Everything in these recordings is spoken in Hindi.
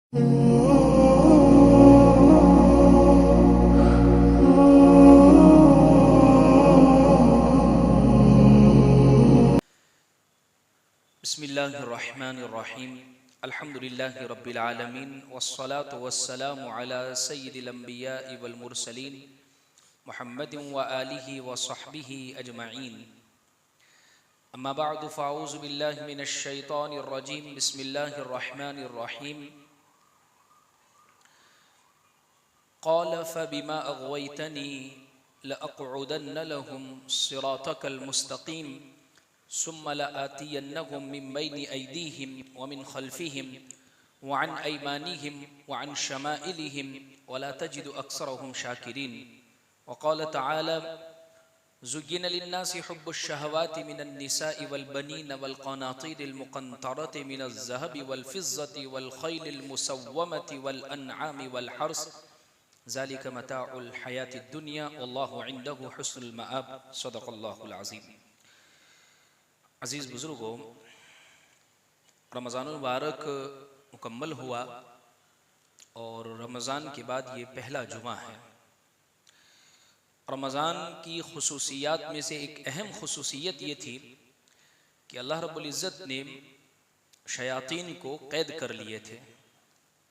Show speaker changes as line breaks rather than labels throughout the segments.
बिस्मिल्लाहिर्रहमानिर्रहीम अल्हम्दुलिल्लाहि रब्बिल आलमीन वस्सलातु वस्सलामु अला सय्यिदिल अंबियाइ वल मुरसलीन मुहम्मदिन व आलिहि व सहबिहि अजमईन। अम्मा बअदु फ़अऊज़ु बिल्लाहि मिनश शैतानिर रजीम। बिस्मिल्लाहिर्रहमानिर्रहीम। क़ाल फ़बिमा अग़वैतनी लअक़उदन्न लहुम सिरातकल मुस्तक़ीम सुम्म लआतियन्नहुम मिन बैनि ऐदीहिम व मिन खल्फ़िहिम व अन ऐमानिहिम व अन शमाइलिहिम व ला तजिदु अक्सरहुम शाकिरीन। व क़ाल तआला ज़ुय्यिन लिन्नासि हुब्बुश शहवाति मिनन निसाइ वल बनीन वल क़नातीरिल मुक़न्तरति मिनज़ ज़हबि वल फ़िज़्ज़ति वल ख़ैलिल मुसव्वमति वल अनआमि वल हर्स ज़ालिका मताउल हयातिद दुनिया वल्लाहु इंदहु हुस्नुल मआब। सदक़ल्लाहुल अज़ीम। अज़ीज़ बुज़ुर्गों, रमज़ानुल मुबारक मुकम्मल हुआ और रमज़ान के बाद ये पहला जुमा है। रमज़ान की खुसूसियात में से एक अहम खुसूसियत ये थी कि अल्लाह रब्बुल इज़्ज़त ने शयातीन को कैद कर लिए थे,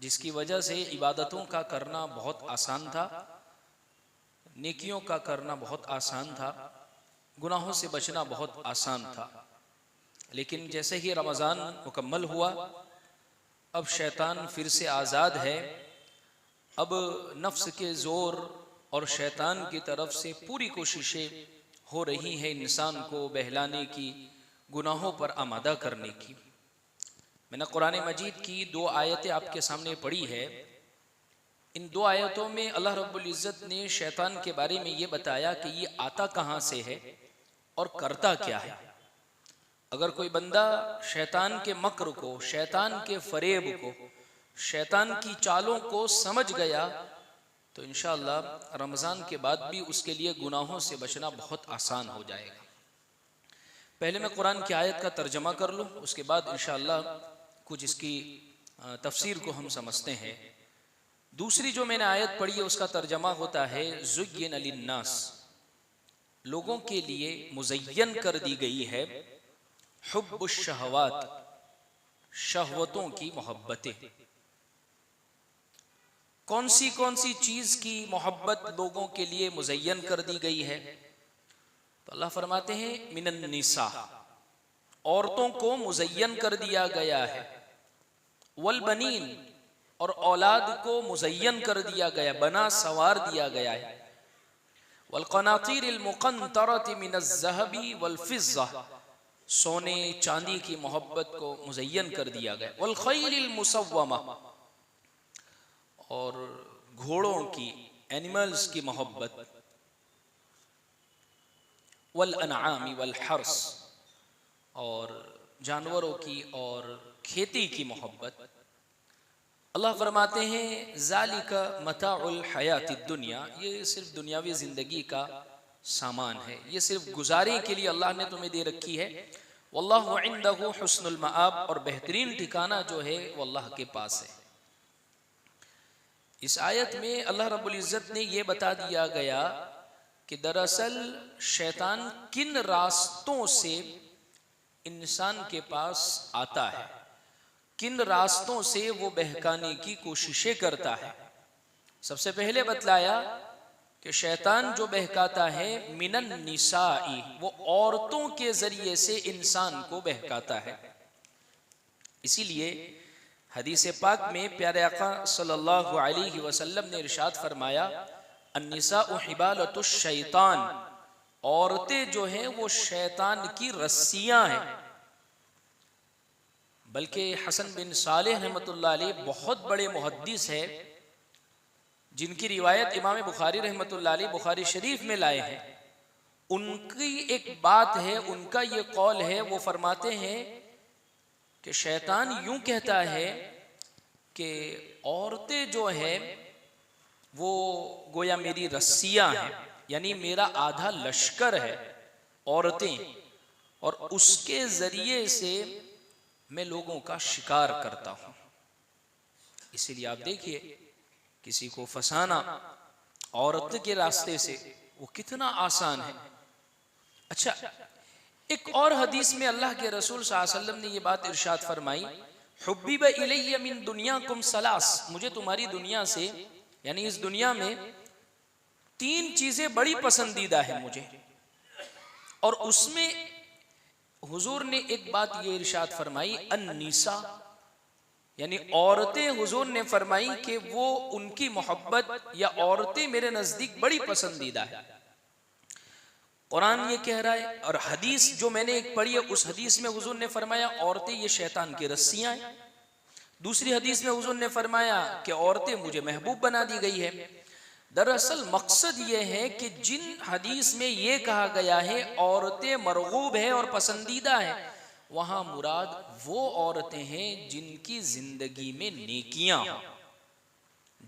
जिसकी वजह से इबादतों का करना बहुत आसान था, नेकियों का करना बहुत आसान था, गुनाहों से बचना बहुत आसान था। लेकिन जैसे ही रमज़ान मुकम्मल हुआ, अब शैतान फिर से आज़ाद है। अब नफ्स के ज़ोर और शैतान की तरफ से पूरी कोशिशें हो रही हैं इंसान को बहलाने की, गुनाहों पर आमादा करने की। मैंने कुरान मजीद की 2 आयतें आपके सामने पढ़ी है। इन 2 आयतों में अल्लाह रब्बुल इज़्ज़त ने शैतान के बारे में ये बताया कि ये आता कहाँ से है और करता क्या है। अगर कोई बंदा शैतान के मक्र को, शैतान के फरेब को, शैतान की चालों को समझ गया तो इंशाअल्लाह रमज़ान के बाद भी उसके लिए गुनाहों से बचना बहुत आसान हो जाएगा। पहले मैं कुरान की आयत का तर्जमा कर लूँ, उसके बाद इंशाअल्लाह कुछ इसकी तफसीर को हम समझते हैं। दूसरी जो मैंने आयत पढ़ी है उसका तर्जमा होता है ज़ुय्यिन लिन्नास, लोगों के लिए मुज़य्यन कर दी गई है हुब्बुश शहवात, शहवतों की मोहब्बतें। कौन सी चीज की मोहब्बत लोगों के लिए मुज़य्यन कर दी गई है? तो अल्लाह फरमाते हैं मिनन निसा, औरतों को मुज़य्यन कर दिया गया है। वल बनीन, और औलाद को मुज़य्यन कर दिया गया, बना सवार दिया गया है। वल क़नातीरिल मुक़न्तरति मिनज़ ज़हबि वल फ़िज़्ज़ा, सोने चांदी की मोहब्बत को मुज़य्यन कर दिया गया। वल ख़ैलिल मुसव्वमा, और घोड़ों की, एनिमल्स की मोहब्बत। वल अनआमी वल हर्स, और जानवरों की और खेती की मोहब्बत। अल्लाह फरमाते हैं ज़ालिका मताउल हयातिद दुनिया, ये सिर्फ दुनियावी ज़िंदगी का सामान है, ये सिर्फ गुजारे के लिए अल्लाह ने तुम्हें दे रखी है। वल्लाहु इंदहु हुस्नुल मआब, और बेहतरीन ठिकाना जो है वो अल्लाह के पास है। इस आयत में अल्लाह रब्बुल इज़्ज़त ने ये बता दिया गया कि दरअसल शैतान किन रास्तों से इंसान के पास आता है, किन रास्तों से वो बहकाने की कोशिशें करता है। सबसे पहले बतलाया कि शैतान जो बहकाता है मिनन निसाई, वो औरतों के जरिए से इंसान को बहकाता है। इसीलिए हदीस पाक में प्यारे आका सल्लल्लाहु अलैहि वसल्लम ने इरशाद फरमाया अन्निसाउ हिबालतुश शैतान, औरतें जो हैं वो शैतान की रस्सियां हैं। बल्कि हसन बिन सालेह रहमतुल्लाह अलैह बहुत बड़े मुहद्दिस है, जिनकी रिवायत इमाम बुखारी रहमतुल्लाह अलैह बुखारी शरीफ में लाए हैं। उनकी एक बात है, उनका ये कौल है, वो फरमाते हैं कि शैतान यूं कहता है कि औरतें जो है वो गोया मेरी रस्सियां हैं, यानी मेरा आधा लश्कर है औरतें, और उसके जरिए से मैं लोगों का शिकार करता हूं। इसीलिए आप देखिए किसी को फंसाना औरत के रास्ते से वो कितना आसान है। अच्छा, एक और हदीस में अल्लाह के रसूल सल्लल्लाहु अलैहि वसल्लम ने ये बात इरशाद फरमाई, हुब्बिब इलैया मिन दुनियाकुम सलास, मुझे तुम्हारी दुनिया से यानी इस दुनिया में 3 चीजें बड़ी पसंदीदा है मुझे। और उसमें हुजूर ने एक बात ये इरशाद फरमाई, अन्निसा, यानी औरतें हुजूर ने फरमाई कि वो उनकी मोहब्बत या औरतें मेरे नजदीक बड़ी पसंदीदा है। कुरान ये कह रहा है और हदीस जो मैंने एक पढ़ी है उस हदीस में हुजूर ने फरमाया औरतें ये शैतान की रस्सियां हैं। दूसरी हदीस में हुजूर ने फरमाया कि औरतें मुझे महबूब बना दी गई है। दरअसल मकसद ये है कि जिन हदीस में ये कहा गया है औरतें मरगूब है और पसंदीदा है, वहां मुराद वो औरतें हैं जिनकी जिंदगी में नेकियां हो,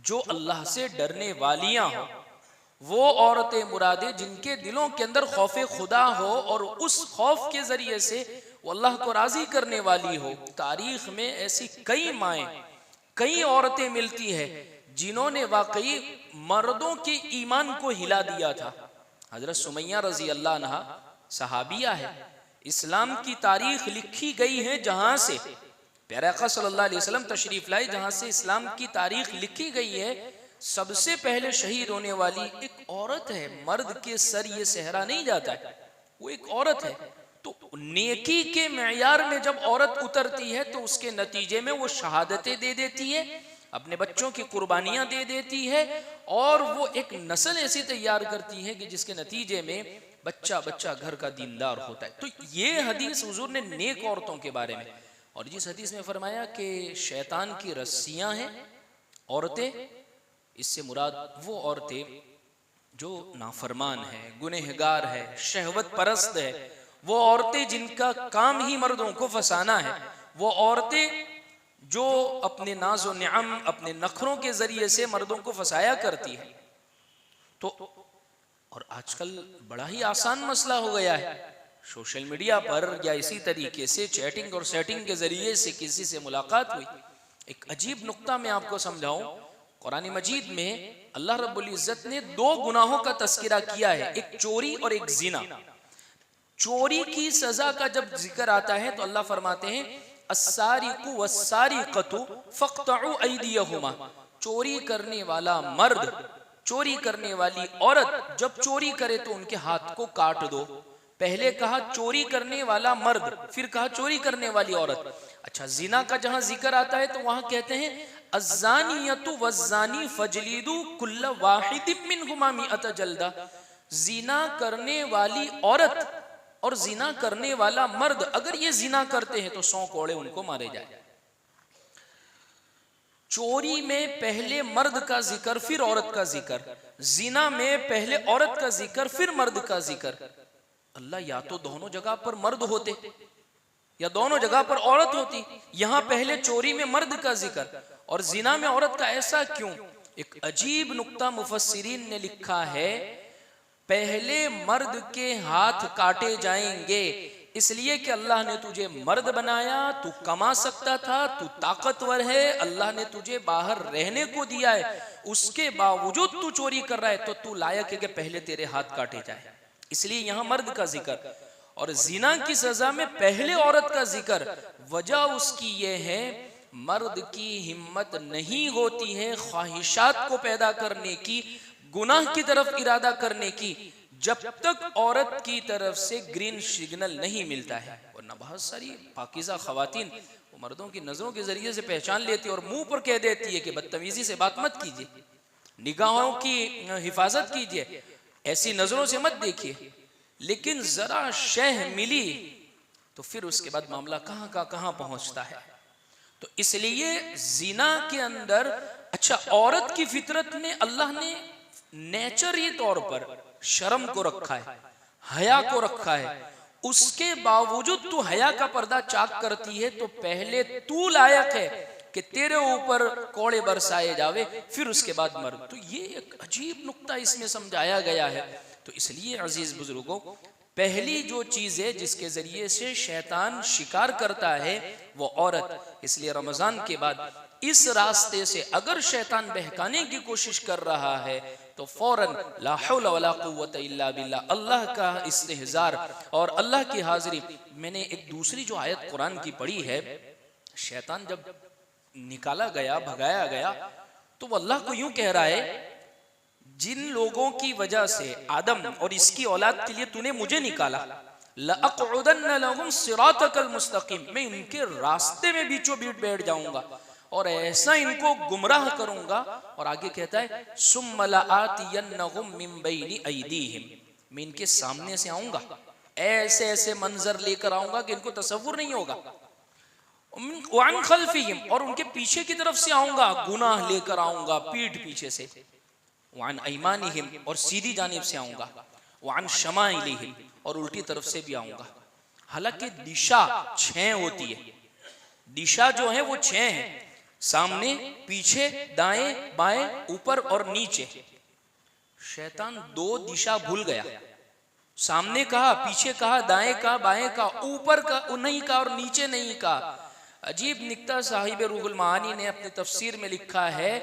जो अल्लाह से डरने वालियां हो। वो औरतें मुरादे जिनके दिलों के अंदर खौफे खुदा हो और उस खौफ के जरिए से वो अल्लाह को राजी करने वाली हो। तारीख में ऐसी कई माएँ, कई औरतें मिलती है जिन्होंने वाकई मर्दों के ईमान को हिला दिया था। हजरत सुमैया रजी अल्लाह अन्हा सहाबिया है। इस्लाम की तारीख लिखी गई है जहां से प्यारे आका सल्लल्लाहु अलैहि वसल्लम तशरीफ लाए, जहां से इस्लाम की तारीख लिखी गई है, सबसे पहले शहीद होने वाली एक औरत है। मर्द के सर ये सहरा नहीं जाता है, वो एक औरत है। तो नेकी के मेयार में जब औरत उतरती है तो उसके नतीजे में वो शहादतें दे देती है, अपने बच्चों की कुर्बानियां दे देती है और वो एक नस्ल ऐसी तैयार करती है कि जिसके नतीजे में बच्चा बच्चा घर का दीनदार होता है। तो ये हदीस हुजूर ने नेक औरतों के बारे में, और जिस हदीस में फरमाया कि शैतान की रस्सियां हैं औरतें, इससे मुराद वो औरतें जो नाफरमान है, गुनहगार है, शहवत परस्त है, वो औरतें जिनका काम ही मर्दों को फंसाना है, वो औरतें जो अपने नाज़ो निअम, अपने नखरों के जरिए से मर्दों को फंसाया करती है। तो और आजकल बड़ा ही आसान मसला हो गया है, सोशल मीडिया पर या इसी तरीके से चैटिंग और सेटिंग के जरिए से किसी से मुलाकात हुई। एक अजीब नुक्ता मैं आपको समझाऊं, कुरान मजीद में अल्लाह रब्बुल इज्जत ने 2 गुनाहों का तस्करा किया है, एक चोरी और एक जिना। चोरी की सजा का जब जिक्र आता है तो अल्लाह फरमाते हैं अस्सारिकु वस्सारिकतु फक्तउ ऐदियहुमा, चोरी करने वाला मर्द, चोरी करने वाली औरत जब चोरी करे तो उनके हाथ को काट दो। पहले कहा चोरी करने वाला मर्द, फिर कहा चोरी करने वाली औरत। अच्छा, जिना का जहां जिक्र आता है तो वहां कहते हैं अज़्ज़ानियतु वज़्ज़ानी फजलिदु कुल्ल वाहिदिम मिनहुमा मिअत जल्दा, जिना करने वाली औरत और जिना करने वाला मर्द अगर ये जिना करते हैं तो 100 कोड़े उनको मारे जाए। चोरी में पहले मर्द का जिक्र फिर औरत का जिक्र, जिना में पहले औरत का जिक्र फिर मर्द का जिक्र। अल्लाह या तो दोनों जगह पर मर्द होते या दोनों जगह पर औरत होती, यहां पहले चोरी में मर्द का जिक्र और जिना में औरत का, ऐसा क्यों? एक अजीब नुक्ता मुफस्सिरीन ने लिखा है, पहले मर्द के हाथ काटे जाएंगे इसलिए कि अल्लाह ने तुझे मर्द बनाया, तू कमा सकता था, तू ताकतवर है, अल्लाह ने तुझे बाहर रहने को दिया है, उसके बावजूद तू चोरी कर रहा है तो तू लायक है कि पहले तेरे हाथ काटे जाए। इसलिए यहां मर्द का जिक्र और जिना की सजा में पहले औरत का जिक्र। वजह उसकी ये है, मर्द की हिम्मत नहीं होती है ख्वाहिशात को पैदा करने की, गुनाह की तरफ इरादा करने की, जब तक औरत की तरफ से ग्रीन सिग्नल नहीं मिलता है। वरना बहुत सारी पाकीज़ा खवातीन वो मर्दों की नजरों के जरिए से पहचान लेती है और मुंह पर कह देती है कि बदतमीजी से बात मत कीजिए, निगाहों की हिफाजत कीजिए, ऐसी नजरों से मत देखिए। लेकिन जरा शह मिली तो फिर उसके बाद मामला कहां का कहां पहुंचता है। तो इसलिए जिना के अंदर, अच्छा, औरत की फितरत में अल्लाह ने नेचुरली तौर पर शर्म को रखा है, हया को रखा है, उसके बावजूद तू हया का पर्दा चाक करती है तो पहले तू लायक है कि तेरे ऊपर कोड़े बरसाए जावे, फिर उसके बाद मर्द। तो ये एक अजीब नुक्ता इसमें समझाया गया है। तो इसलिए अजीज बुजुर्गों, पहली जो चीज है जिसके जरिए से शैतान शिकार करता है वो औरत। इसलिए रमजान के बाद इस रास्ते से अगर शैतान बहकाने की कोशिश कर रहा है तो फौरन ला हौला वला कुव्वत इल्ला बिल्लाह, अल्लाह का इस्तिहज़ार और अल्लाह की हाजिरी। मैंने एक दूसरी जो आयत कुरान की पढ़ी है, शैतान जब निकाला गया, भगाया गया, तो वो अल्लाह को यूं कह रहा है, जिन लोगों की वजह से आदम और इसकी औलाद के लिए तूने मुझे निकाला, लअक़उदन्न लहुम सिरातकल मुस्तक़ीम, मैं इनके रास्ते में बीचों बीच बैठ जाऊंगा और ऐसा इनको गुमराह करूंगा। और आगे कहता है सुम्मा लआतियन्नहुम मिन बैनि अयदीहिम, मैं इनके सामने से आऊंगा, ऐसे ऐसे मंजर लेकर आऊंगा कि इनको तसव्वुर नहीं होगा। वअन खल्फिहिम, और उनके पीछे की तरफ से आऊंगा, गुनाह लेकर आऊंगा पीठ पीछे से। वअन अयमानिहिम, और सीधी जानिब से आऊंगा। वअन शमाइलिहिम, और उल्टी तरफ से भी आऊंगा। हालांकि दिशा 6 होती है, दिशा जो है वो 6 है, सामने, पीछे, दाएं, बाएं, ऊपर और नीचे। शैतान 2 दिशा भूल गया, सामने कहा, पीछे कहा, दाएं कहा, बाएं कहा, ऊपर का नहीं कहा और नीचे नहीं कहा। अजीब निक्ता साहिब रूहुल मानी ने अपने तफसीर में लिखा है,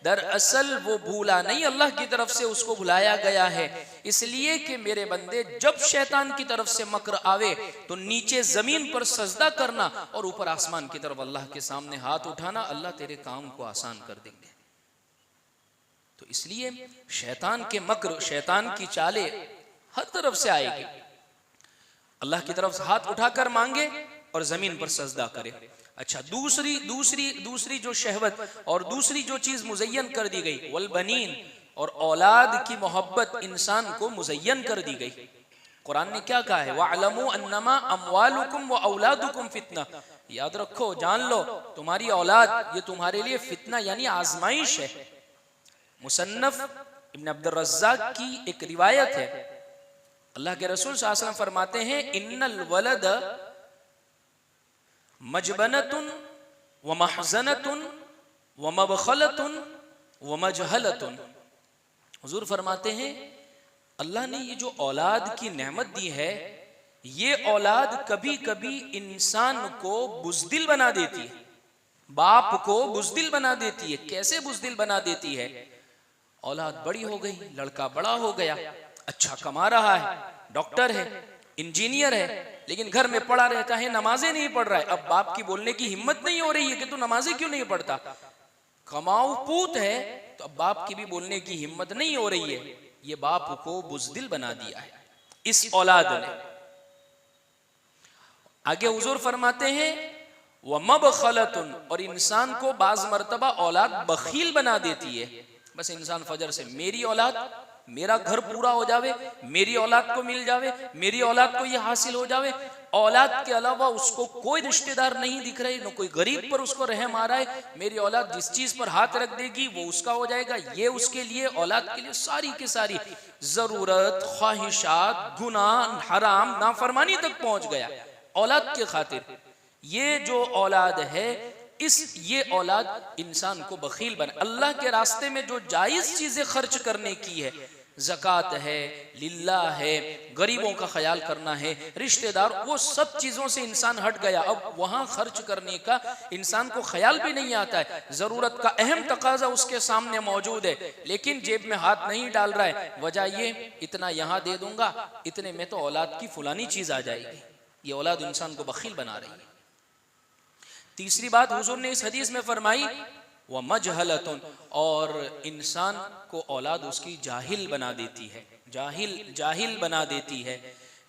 दरअसल वो भूला नहीं, अल्लाह की तरफ से उसको बुलाया गया है, इसलिए कि मेरे बंदे जब शैतान की तरफ से मकर आवे तो नीचे जमीन पर सजदा करना और ऊपर आसमान की तरफ अल्लाह के सामने हाथ उठाना, अल्लाह तेरे काम को आसान कर देंगे। तो इसलिए शैतान के मकर, शैतान की चाले हर तरफ से आएगी। अल्लाह की तरफ से हाथ उठाकर मांगे और जमीन पर सजदा करे। अच्छा, दूसरी जो शहवत और दूसरी जो चीज मुज़य्यन कर दी गई, वल बनीन, और औलाद की मोहब्बत इंसान को मुज़य्यन कर दी गई। कुरान ने क्या कहा है, वअलमू अन्नमा अमवालुकुम व औलादुकुम फितना, याद रखो, जान लो, तुम्हारी औलाद ये तुम्हारे लिए फितना यानी आजमाइश है। मुसन्नफ इब्न अब्दुर रज़्ज़ाक की एक रिवायत है, अल्लाह के रसूल सल्लल्लाहु अलैहि वसल्लम फरमाते हैं, इन्नल वलद मजबनतुन व महजनतुन व मबखलतुन व मजहलतुन। हुजूर फरमाते हैं, अल्लाह ने ये जो औलाद की नेमत दी है, ये औलाद कभी कभी इंसान को बुज़दिल बना देती है, बाप को बुज़दिल बना देती है। कैसे बुज़दिल बना देती है? औलाद बड़ी हो गई, लड़का बड़ा हो गया, अच्छा कमा रहा है, डॉक्टर है, इंजीनियर है, लेकिन घर में पड़ा रहता है, नमाजें नहीं पढ़ रहा है। अब बाप की बोलने की हिम्मत नहीं हो रही है कि तू नमाजें क्यों नहीं पढ़ता। कमाऊ पूत है तो अब बाप की भी बोलने की हिम्मत नहीं हो रही है। ये बाप को बुज़दिल बना दिया है इस औलाद ने। आगे हुजूर फरमाते हैं, व मबखलतुन, और इंसान को बाज मर्तबा औलाद बखील बना देती है। बस इंसान फजर से, मेरी औलाद, मेरा घर पूरा हो जावे, मेरी औलाद को मिल जावे, मेरी औलाद को ये हासिल हो जावे। औलाद के अलावा उसको कोई रिश्तेदार नहीं दिख रहे, न कोई गरीब पर उसको रहम आ रहा है। मेरी औलाद जिस चीज पर हाथ रख देगी वो उसका हो जाएगा। ये उसके लिए, औलाद के लिए सारी की सारी जरूरत, ख्वाहिशात, गुनाह, हराम, नाफरमानी तक पहुंच गया औलाद के खातिर। ये जो औलाद है, ये औलाद इंसान को बखील बना। अल्लाह के रास्ते में जो जायज चीजें खर्च करने की है, ज़कात है, लिल्लाह है, गरीबों का ख्याल करना है, रिश्तेदार, वो सब चीज़ों से इंसान हट गया। अब वहाँ खर्च करने का इंसान को ख्याल भी नहीं आता है। ज़रूरत का अहम तकाजा उसके सामने मौजूद है, लेकिन जेब में हाथ नहीं डाल रहा है। वजह ये, इतना यहाँ दे दूंगा, इतने में तो औलाद की फुलानी चीज़ आ जाएगी। ये औलाद इंसान को बखील बना रही है। तीसरी बात हुजूर ने इस हदीस में फरमाई, व मजहलतुन, और इंसान को औलाद उसकी जाहिल बना देती है। जाहिल बना देती है।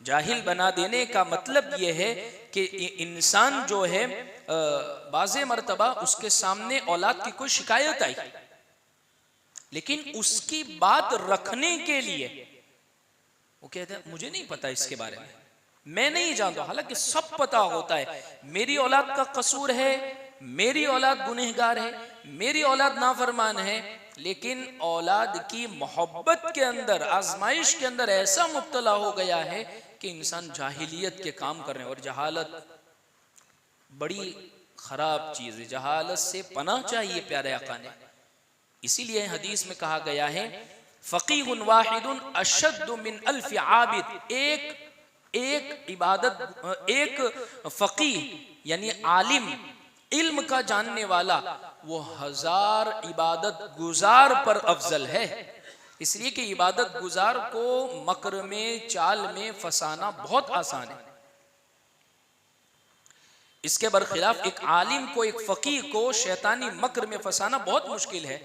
जाहिल बना देने का मतलब यह है कि इंसान जो है, बाज़े मर्तबा उसके सामने औलाद की कोई शिकायत आई, लेकिन उसकी बात रखने के लिए वो कहते हैं मुझे नहीं पता इसके बारे में, मैं नहीं जानता। हालांकि सब पता होता है, मेरी औलाद का कसूर है, मेरी औलाद गुनहगार है, मेरी औलाद नाफरमान है, लेकिन औलाद की मोहब्बत के अंदर, आजमाइश के अंदर ऐसा मुब्तला हो गया है कि इंसान जाहिलियत के काम कर रहे हैं। और जहालत बड़ी खराब चीज है, जहालत से पनाह चाहिए प्यारे आका ने। इसीलिए हदीस में कहा गया है, फकीहुन वाहिदुन अशद्दु मिन अल्फ आबिद। एक इबादत, एक फकीह यानी आलिम, इल्म का जानने वाला वो 1000 इबादत गुजार पर अफजल है, इसलिए कि इबादत गुजार को मकर में, चाल में फंसाना बहुत आसान है। इसके बरखिलाफ एक आलिम को, एक फकीह को शैतानी मकर में फंसाना बहुत मुश्किल है।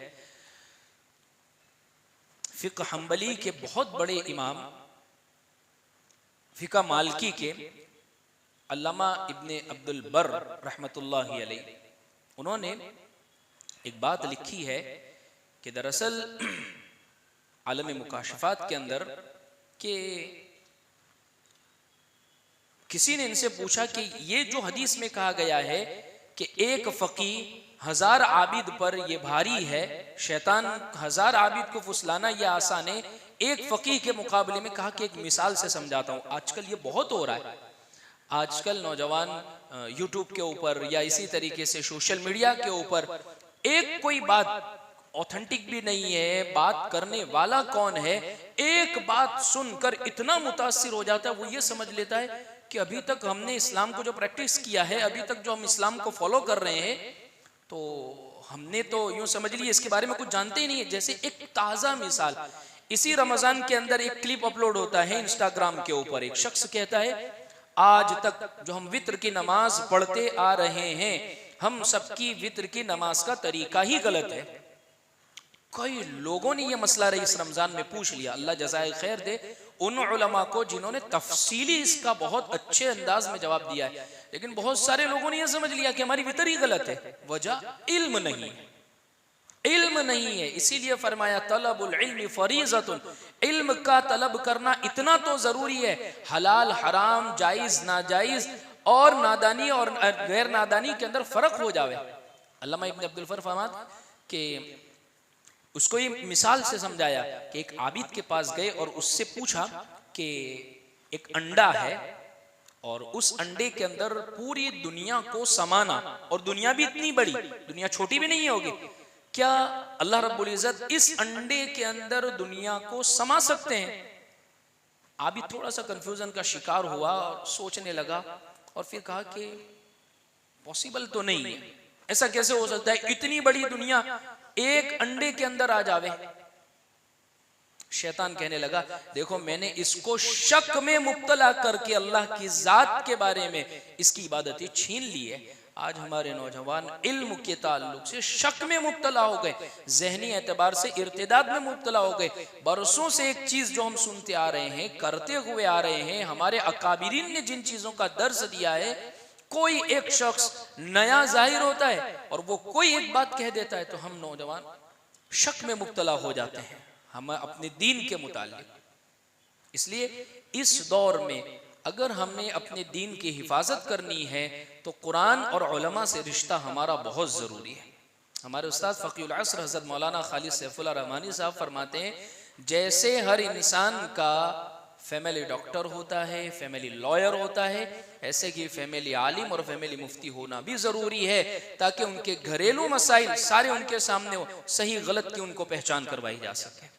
फिक़्ह हम्बली के बहुत बड़े इमाम, फिक़्ह मालिकी के अल्लामा इब्ने अब्दुल बर रहमतुल्लाहि अलैह, उन्होंने एक बात लिखी है कि दरअसल आलम मुकाशफात के अंदर कि किसी ने इनसे पूछा कि ये जो हदीस में कहा गया है कि एक फकीह 1000 आबिद पर ये भारी है, शैतान 1000 आबिद को फुसलाना ये आसान है, एक फकीह के मुकाबले में कहा कि एक मिसाल से समझाता हूँ। आजकल ये बहुत हो रहा है, आजकल नौजवान यूट्यूब के ऊपर या इसी तरीके से सोशल मीडिया के ऊपर एक कोई बात ऑथेंटिक भी नहीं है, बात करने वाला कौन है, एक बात सुनकर इतना मुतासिर हो जाता है, वो ये समझ लेता है कि अभी तक हमने इस्लाम को जो प्रैक्टिस किया है, अभी तक जो हम इस्लाम को फॉलो कर रहे हैं, तो हमने तो यूं समझ लिया इसके बारे में कुछ जानते ही नहीं है। जैसे एक ताज़ा मिसाल, इसी रमजान के अंदर एक क्लिप अपलोड होता है इंस्टाग्राम के ऊपर, एक शख्स कहता है आज तक जो हम वित्र की नमाज पढ़ते आ रहे हैं, हम सबकी वित्र की नमाज का तरीका ही गलत है। कई लोगों ने यह मसला इस रमजान में पूछ लिया, अल्लाह जज़ाए खैर दे उन उलमा को जिन्होंने तफसीली इसका बहुत अच्छे अंदाज में जवाब दिया है। लेकिन बहुत सारे लोगों ने यह समझ लिया कि हमारी वितर ही गलत है, वजह इल्म नहीं है, इल्म नहीं है। इसीलिए फरमाया तलबुल इल्मी फरीज़तुन, इल्म का तलब करना इतना तो जरूरी है, हलाल हराम, जायज नाजायज और नादानी और गैर नादानी के अंदर फर्क हो जावे। अल्लामा इब्न अब्दुल बर फरमाते कि उसको ये मिसाल से समझाया कि एक आबिद के पास गए और उससे पूछा कि एक अंडा है और उस अंडे के अंदर पूरी दुनिया को समाना, और दुनिया भी इतनी बड़ी, दुनिया छोटी भी नहीं होगी, क्या अल्लाह रब्बुल इज्जत इस अंडे के अंदर दुनिया को समा सकते हैं? आबिद थोड़ा सा कंफ्यूजन का शिकार हुआ और सोचने लगा और फिर कहा कि पॉसिबल तो नहीं है, ऐसा कैसे हो सकता है, इतनी बड़ी दुनिया एक अंडे के अंदर आ जावे। शैतान कहने लगा देखो मैंने इसको शक में मुब्तला करके अल्लाह की जात के बारे में इसकी इबादत ही छीन ली है। आज हमारे नौजवान इल्म के ताल्लुक से शक में मुब्तला हो गए, जहनी एतबार से इर्तिदाद में मुब्तला हो गए। बरसों से एक चीज जो हम सुनते आ रहे हैं, करते हुए आ रहे हैं, हमारे अकाबिरीन ने जिन चीजों का दर्स दिया है, कोई एक शख्स नया जाहिर होता है और वो कोई एक बात कह देता है तो हम नौजवान शक में मुब्तला हो जाते हैं हम अपने दीन के मुताल्लिक। इसलिए इस दौर में अगर हमें अपने दीन की हिफाजत करनी है तो कुरान और उलमा से रिश्ता हमारा बहुत ज़रूरी है। हमारे उस्ताद फ़क़ीउल असर हज़रत मौलाना खालिद सैफुल्लाह रहमानी साहब फरमाते हैं, जैसे हर इंसान का फैमिली डॉक्टर होता है, फैमिली लॉयर होता है, ऐसे कि फैमिली आलिम और फैमिली मुफ्ती होना भी ज़रूरी है, ताकि उनके घरेलू मसाइल सारे उनके सामने हो, सही गलत की उनको पहचान करवाई जा सके।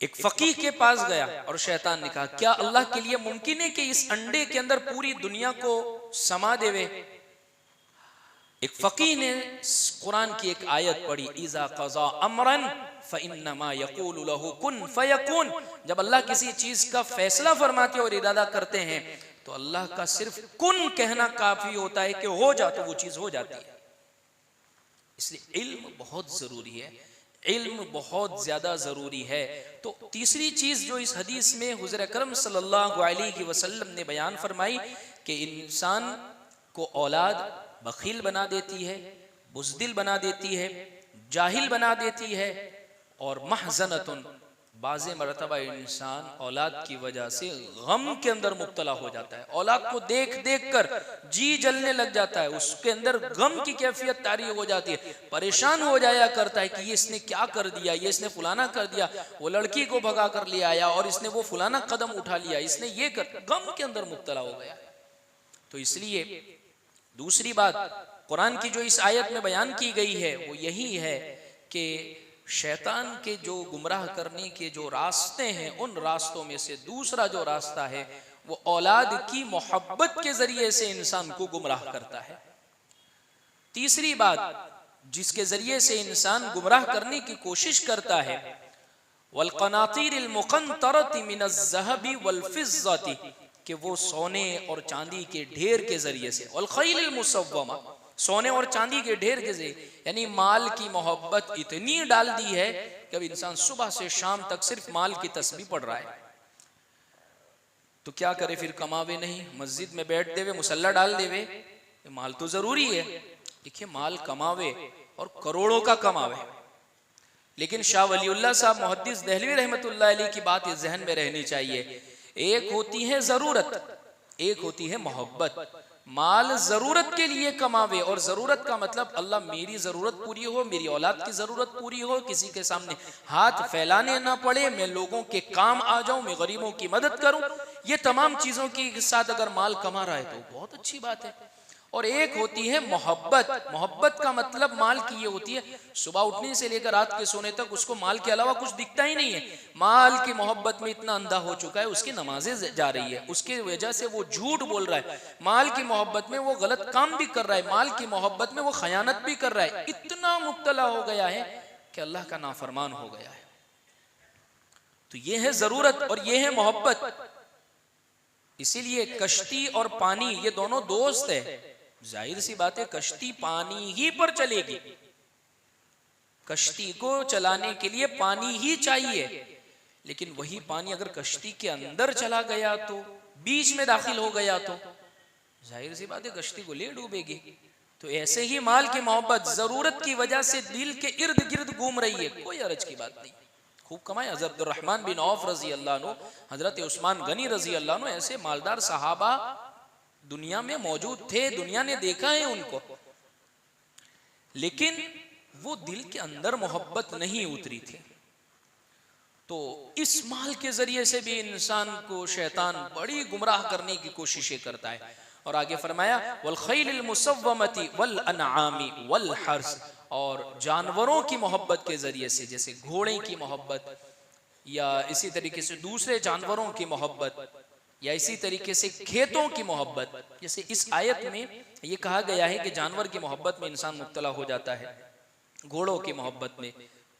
एक फकीह के पास गया और शैतान ने कहा क्या अल्लाह के लिए मुमकिन है कि इस अंडे के अंदर पूरी दुनिया को समा देवे? एक फकीह ने कुरान की एक आयत पढ़ी, इज़ा क़ज़ा अमरन फ़इन्नमा यक़ूलु लहू कुन फ़यकुन। जब अल्लाह किसी चीज का फैसला फरमाते और इरादा करते हैं तो अल्लाह का सिर्फ कुन कहना काफी होता है कि हो जा, तो वो चीज हो जाती है। इसलिए इल्म बहुत जरूरी है, इल्म बहुत ज्यादा जरूरी है। तो तीसरी चीज जो इस हदीस में हुज़ूर अकरम सल्लल्लाहु अलैहि वसल्लम ने बयान फरमाई कि इंसान को औलाद बखील बना देती है, बुज़दिल बना देती है, जाहिल बना देती है, और महज़नतुन बाज़े मरतबा इंसान औलाद की वजह से गम के अंदर मुब्तला हो जाता है। औलाद को देख देख कर जी जलने लग जाता है, उसके अंदर गम की कैफियत तारी हो जाती है, परेशान हो जाया करता है कि ये इसने क्या कर दिया, ये इसने फुलाना कर दिया, वो लड़की को भगा कर ले आया और इसने वो फुलाना कदम उठा लिया, इसने ये कर, गम के अंदर मुब्तला हो गया। तो इसलिए दूसरी बात कुरान की जो इस आयत में बयान की गई है वो यही है कि शैतान के जो गुमराह करने के जो रास्ते हैं, उन रास्तों में से दूसरा जो रास्ता है वो औलाद की मोहब्बत के जरिए से इंसान को गुमराह करता है। तीसरी बात जिसके जरिए से इंसान गुमराह करने की कोशिश करता है, वल्क़नातीरिल मुक़न्तरति मिनज़्ज़हबी वल्फ़िज़्ज़ति, कि वो सोने और चांदी के ढेर के जरिए से, वल्ख़ैलिल मुसव्वमा, सोने और चांदी के ढेर के जरिए, यानी माल की मोहब्बत इतनी डाल दी है कि अब इंसान सुबह से शाम तक सिर्फ माल की तस्बीह पढ़ रहा है। तो क्या करे फिर? कमावे नहीं, मस्जिद में बैठ देवे, मुसल्ला डाल देवे, माल तो जरूरी है। देखिए, माल कमावे और करोड़ों का कमावे, लेकिन शाह वलीउल्लाह साहब मुहद्दिस देहलवी रहमतुल्लाह अलैह की बात इस जहन में रहनी चाहिए, एक होती है जरूरत, एक होती है मोहब्बत। माल जरूरत के लिए कमावे, और जरूरत का मतलब अल्लाह मेरी जरूरत पूरी हो, मेरी औलाद की जरूरत पूरी हो, किसी के सामने हाथ फैलाने ना पड़े, मैं लोगों के काम आ जाऊं, मैं गरीबों की मदद करूं, ये तमाम चीजों के साथ अगर माल कमा रहा है तो बहुत अच्छी बात है। और एक होती है मोहब्बत। मोहब्बत का मतलब माल की ये होती है, सुबह उठने से लेकर रात के सोने तक उसको माल के अलावा कुछ दिखता ही नहीं है। माल की मोहब्बत में इतना अंधा हो चुका है, उसकी नमाजें जा रही है, उसकी वजह से वो झूठ बोल रहा है, माल की मोहब्बत में वो गलत काम भी कर रहा है, माल की मोहब्बत में वो खयानत भी कर रहा है, इतना मुब्तला हो गया है कि अल्लाह का नाफरमान हो गया है। तो ये है जरूरत और ये है मोहब्बत। इसीलिए कश्ती और पानी ये दोनों दोस्त है। जाहिर सी बात है, कश्ती पानी ही पर चलेगी, कश्ती को चलाने के लिए पानी ही चाहिए, लेकिन वही पानी अगर कश्ती के अंदर चला गया, तो बीच में दाखिल हो गया, तो जाहिर सी बात है कश्ती को ले डूबेगी। तो ऐसे ही माल की मोहब्बत जरूरत की वजह से दिल के इर्द गिर्द घूम रही है, कोई हर्ज की बात नहीं, खूब कमाए। हज़रत अब्दुर्रहमान बिन औफ रजी अल्लाह अन्हु, हजरत उस्मान गनी रजी अल्लाह अन्हु, ऐसे मालदार सहाबा दुनिया में मौजूद थे, दुनिया ने देखा है उनको, लेकिन वो दिल के अंदर मोहब्बत नहीं उतरी थी। तो इस माल के जरिए से भी इंसान को शैतान बड़ी गुमराह करने की कोशिशें करता है। और आगे फरमाया, वल खैलिल मुसव्वमति वल अनआमी वल हर्स, और जानवरों की मोहब्बत के जरिए से, जैसे घोड़े की मोहब्बत, या इसी तरीके से दूसरे जानवरों की मोहब्बत, या इसी तरीके से खेतों की मोहब्बत। जैसे इस आयत में ये कहा गया है कि जानवर की मोहब्बत में इंसान मुब्तला हो जाता है, घोड़ों की मोहब्बत में,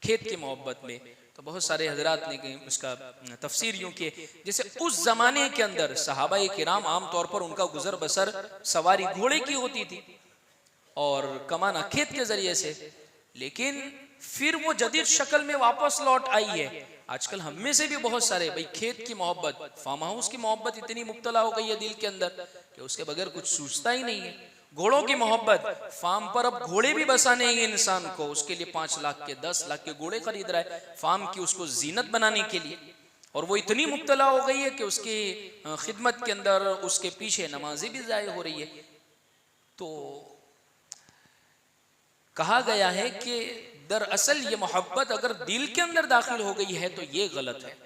खेत की मोहब्बत में। तो बहुत सारे हजरात ने उसका तफसीर यूं कि जैसे उस जमाने के अंदर सहाबाए किराम आमतौर पर उनका गुजर बसर सवारी घोड़े की होती थी और कमाना खेत के जरिए से, लेकिन फिर वो जदीद शक्ल में वापस लौट आई है। आजकल हम में से भी बहुत सारे भाई खेत की मोहब्बत, फार्म हाउस की मोहब्बत इतनी मुब्तला हो गई है दिल के अंदर कि उसके बगैर कुछ सूझता ही नहीं है। घोड़ों की मोहब्बत, फार्म पर अब घोड़े भी बसाने हैं इंसान को, उसके लिए 5 लाख के 10 लाख के घोड़े खरीद रहा है फार्म की उसको जीनत बनाने के लिए, और वो इतनी मुब्तला हो गई है कि उसकी खिदमत के अंदर उसके पीछे नमाजें भी ज़ाया हो रही है। तो कहा गया है कि दरअसल ये मोहब्बत अगर दिल के अंदर दाखिल हो गई है तो ये गलत है।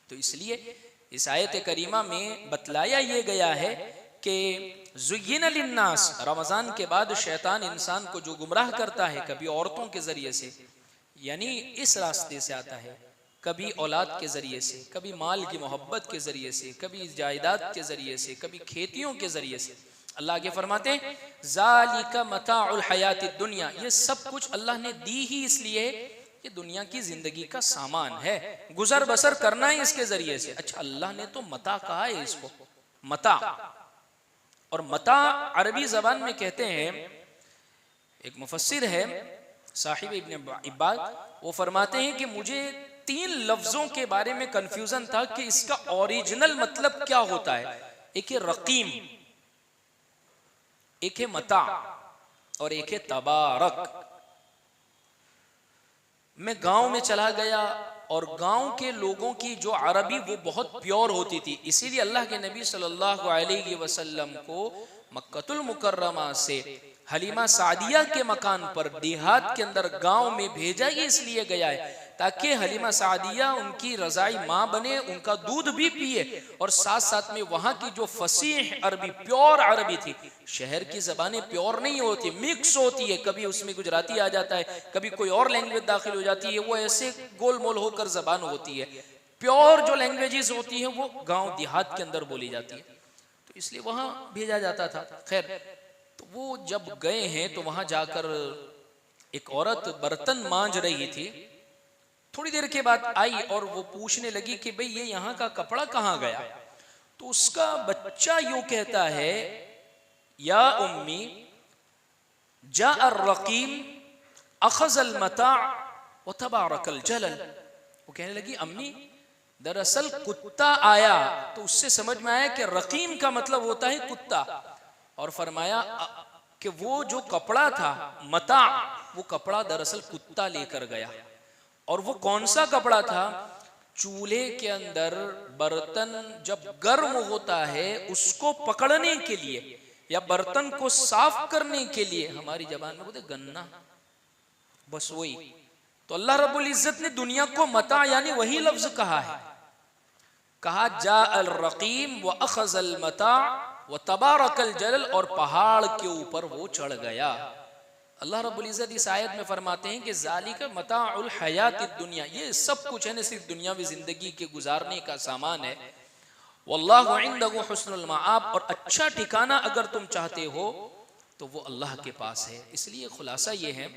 तो इसलिए इस आयत करीमा में बतलाया ये गया है कि ज़ुय्यिन लिन्नास, रमज़ान के बाद शैतान इंसान को जो गुमराह करता है, कभी औरतों के ज़रिए से, यानी इस रास्ते से आता है, कभी औलाद के ज़रिए से, कभी माल की मोहब्बत के ज़रिए से, कभी जायदाद के ज़रिए से, कभी खेतियों के ज़रिए से। अल्लाह के फरमाते हैं, ज़ालिका मताउल हयातिद दुनिया, ये सब कुछ अल्लाह ने दी ही इसलिए ये दुनिया की जिंदगी का सामान है, गुजर बसर करना है इसके जरिए से। अच्छा, अल्लाह ने तो मता कहा है इसको, मता। और मता अरबी जबान में कहते हैं, एक मुफस्सिर है साहिब इब्न इब्बाद, वो फरमाते हैं कि मुझे 3 लफ्जों के बारे में कंफ्यूजन था कि इसका ओरिजिनल मतलब क्या होता है। एक है रकीम, एक है मता, और एक है तबारक। मैं गांव में चला गया और गांव के लोगों की जो अरबी वो बहुत प्योर होती थी, इसीलिए अल्लाह के नबी सल्लल्लाहु अलैहि वसल्लम को मक्कतुल मुकर्रमा से हलीमा सादिया के मकान पर देहात के अंदर गांव में भेजा ही इसलिए गया है ताकि हलीमा सादिया उनकी रजाई माँ बने, उनका दूध भी पिए, और साथ साथ में वहाँ की जो फसीह अरबी, प्योर अरबी थी। शहर की ज़बानें प्योर नहीं होती, मिक्स होती है, कभी उसमें गुजराती आ जाता है, कभी कोई और लैंग्वेज दाखिल हो जाती है, वो ऐसे गोल मोल होकर ज़बान होती है। प्योर जो लैंग्वेजेस होती हैं वो गांव देहात के अंदर बोली जाती है, तो इसलिए वहां भेजा जाता था। खैर, तो वो जब गए हैं तो वहां जाकर एक औरत बर्तन मांज रही थी। थोड़ी देर के बाद आई और वो पूछने लगी कि भाई ये यहाँ का कपड़ा कहाँ गया। तो उसका बच्चा यूं कहता है, या उम्मी जा अर्रकीम अखज़ल मता व तबारकल जलल। वो कहने लगी, अम्मी दरअसल कुत्ता आया, तो उससे समझ में आया कि रकीम का मतलब होता है कुत्ता, और फरमाया कि वो जो कपड़ा था मता, वो कपड़ा दरअसल कुत्ता लेकर गया। और वो कौन सा कपड़ा था? चूल्हे के अंदर बर्तन जब गर्म होता है उसको पकड़ने के लिए या बर्तन को साफ करने के लिए, हमारी जबान में बोलते गन्ना, बस वही। तो अल्लाह रब्बुल इज्जत ने दुनिया को मता यानी वही लफ्ज कहा है, कहा जा अल रकीम व अखज़ल मता व तबारकल जलल, और पहाड़ के ऊपर वो चढ़ गया। अल्लाह रब्बुल इज्जत इस आयत में फरमाते हैं कि ज़ालिका मताउल हयातिद दुनिया, ये सब कुछ है ना सिर्फ दुनियावी जिंदगी के गुजारने का सामान है। वल्लाहु इंदहु हुस्नुल मआब, और अच्छा ठिकाना अगर तुम चाहते हो तो वो अल्लाह के पास है। इसलिए खुलासा ये है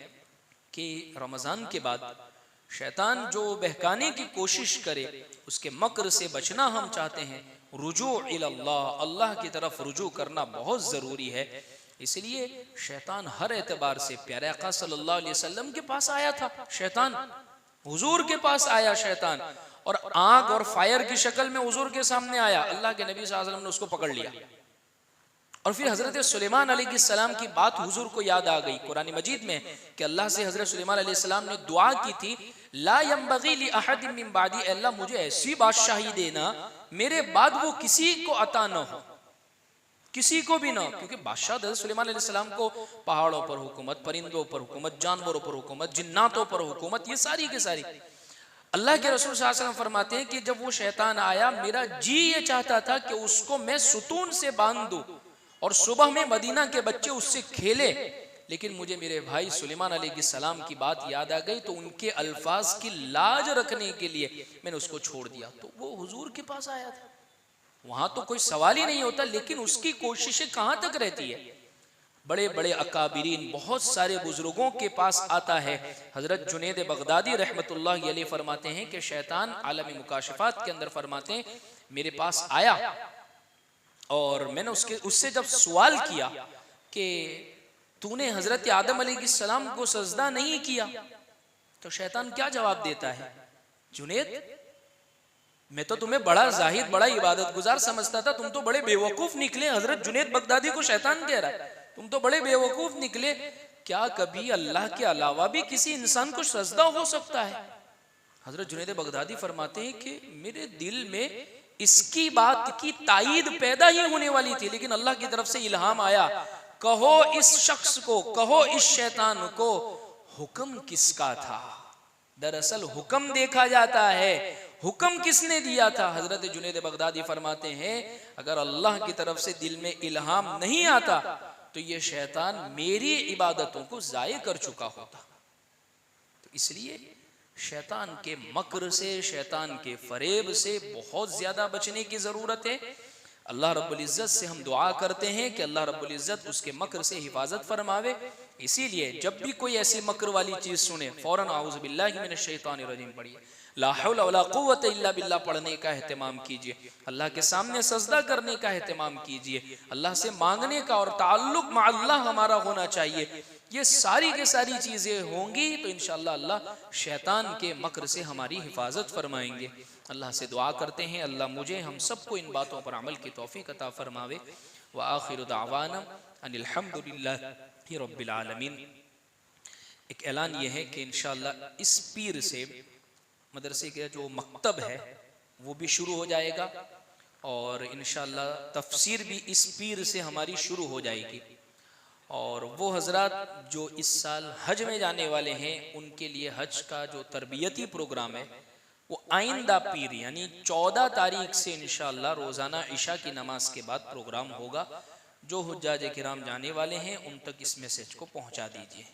कि रमज़ान के बाद शैतान जो बहकाने की कोशिश करे उसके मकर से बचना हम चाहते हैं। रुजू इल्लाह, अल्लाह की तरफ रुजू करना बहुत ज़रूरी है। इसलिए शैतान हर एतबार से प्यारे आका सल्लल्लाहु अलैहि वसल्लम के पास आया था, शैतान हुजूर के पास आया शैतान, और आग और फायर की शक्ल में हुजूर के सामने आया। अल्लाह के नबी सल्लल्लाहु अलैहि वसल्लम ने उसको पकड़ लिया, और फिर हजरत सुलेमान अलैहिस्सलाम की बात हुजूर को याद आ गई कुरान मजीद में कि अल्लाह से हजरत सुलेमान अलैहिस्सलाम ने दुआ की थी, ला यंबगी ली अहदिन मिन बादी, अल्लाह मुझे ऐसी बादशाही देना मेरे बाद वो किसी को अता न हो, किसी को भी ना। क्योंकि बादशाह सुलेमान अलैहिस्सलाम को पहाड़ों पर हुकूमत, परिंदों पर हुकूमत, जानवरों पर हुकूमत, जिन्नातों पर हुकूमत, ये सारी की सारी। अल्लाह के रसूल सल्लल्लाहु अलैहि वसल्लम फरमाते हैं कि जब वो शैतान आया, मेरा जी ये चाहता था कि उसको मैं सुतून से बांध दूं और सुबह में मदीना के बच्चे उससे खेले, लेकिन मुझे मेरे भाई सुलेमान अलैहिस्सलाम की बात याद आ गई, तो उनके अल्फाज की लाज रखने के लिए मैंने उसको छोड़ दिया। तो वो हुजूर के पास आया था, वहां तो कोई सवाल ही नहीं होता, लेकिन उसकी कोशिशें कहां तक रहती है। बड़े बड़े अकाबिरीन, बहुत सारे बुजुर्गों के पास आता है। हजरत जुनैद बगदादी रहमतुल्लाह अलैह फरमाते हैं कि शैतान आलमी मुकाशफात के अंदर फरमाते हैं, मेरे पास आया और मैंने उससे जब सवाल किया कि तूने हजरत आदम अलैहिस्सलाम को सजदा नहीं किया, तो शैतान क्या जवाब देता है, जुनैद मैं तो तुम्हें बड़ा जाहिद, बड़ा इबादत गुजार समझता था, तुम तो बड़े बेवकूफ निकले। हजरत जुनैद बगदादी को शैतान कह रहा है, तुम तो बड़े बेवकूफ निकले, क्या कभी अल्लाह के अलावा भी किसी इंसान को सजदा हो सकता है? हजरत जुनैद बगदादी फरमाते हैं कि मेरे दिल में इसकी बात की तायीद पैदा ही होने वाली थी, लेकिन अल्लाह की तरफ से इल्हाम आया, कहो इस शख्स को, कहो इस शैतान को, हुक्म किसका था? दरअसल हुक्म देखा जाता है, हुक्म किसने दिया था? हजरत जुनैद बगदादी फरमाते हैं, अगर अल्लाह की तरफ से दिल में इल्हाम नहीं आता तो ये शैतान मेरी इबादतों को जाये कर चुका होता। तो इसलिए शैतान के मकर से, शैतान के फरेब से बहुत ज्यादा बचने की जरूरत है। अल्लाह रब्बुल इज्जत से हम दुआ करते हैं कि अल्लाह रब्बुल इज्जत उसके मकर से हिफाजत फरमावे। इसीलिए जब भी कोई ऐसी मकर वाली चीज सुने, फौरन आऊज़ु बिल्लाहि मिनश शैतानिर रजीम पढ़िए, ला हौला वला कुव्वता इल्ला बिल्लाह पढ़ने का एहतिमाम कीजिए, अल्लाह के सामने सजदा करने का एहतिमाम कीजिए, अल्लाह से मांगने का और ताल्लुक मा अल्लाह हमारा होना चाहिए। ये सारी की सारी चीजें होंगी तो इंशाअल्लाह अल्लाह शैतान के मकर से हमारी हिफाजत फरमाएंगे। अल्लाह से दुआ करते हैं अल्लाह मुझे हम सबको इन बातों पर अमल की तौफीक अता फरमावे। व आखिरु दावाना अनिल हम्दुलिल्लाहि रब्बिल आलमीन। एक ऐलान ये है कि इंशाअल्लाह इस पीर से मदरसे का जो मकतब है वो भी शुरू हो जाएगा और इंशाअल्लाह तफसीर भी इस पीर से हमारी शुरू हो जाएगी। और वो हजरात जो इस साल हज में जाने वाले हैं उनके लिए हज का जो तरबियती प्रोग्राम है वो आइंदा पीर यानी 14 तारीख से इंशाअल्लाह रोज़ाना इशा की नमाज के बाद प्रोग्राम होगा। जो हुज्जाज किराम जाने वाले हैं उन तक इस मैसेज को पहुंचा दीजिए।